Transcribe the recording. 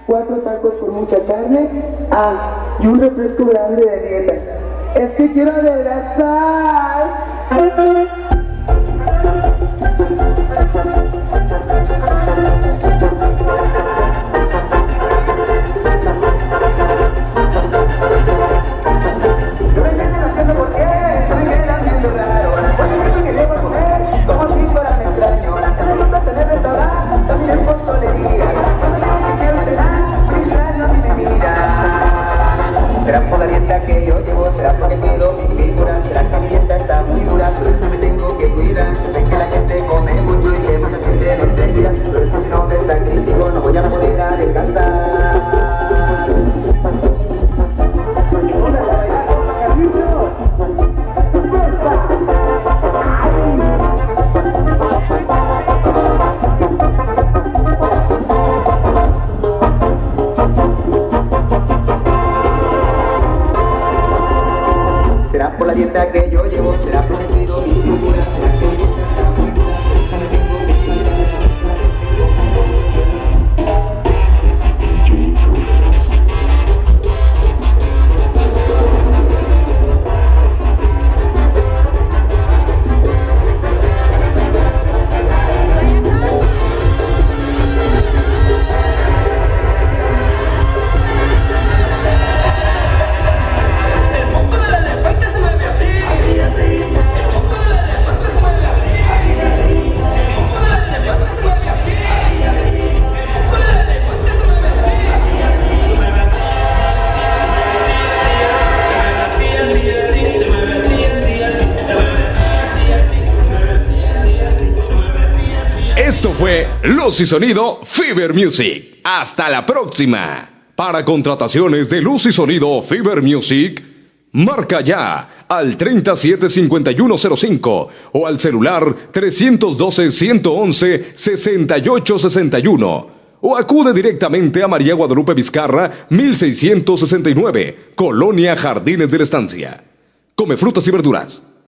4 tacos con mucha carne, y un refresco grande de dieta. Es que quiero adelgazar. Será por la dieta que yo llevo, será porque quiero mi figura, será que mi dieta está muy dura, pero es que me tengo que cuidar. Sé que la gente come mucho y que mucha gente no se cuida, pero es que si no me sacrifico no voy a poder alcanzar. Será por la dieta que yo llevo, será porque cuido mi figura, será que mi dieta está muy dura, pero es que me tengo que cuidar. Esto fue Luz y Sonido Fever Music. Hasta la próxima. Para contrataciones de Luz y Sonido Fever Music, marca ya al 375105 o al celular 312-111-6861 o acude directamente a María Guadalupe Vizcarra 1669, Colonia Jardines de la Estancia. Come frutas y verduras.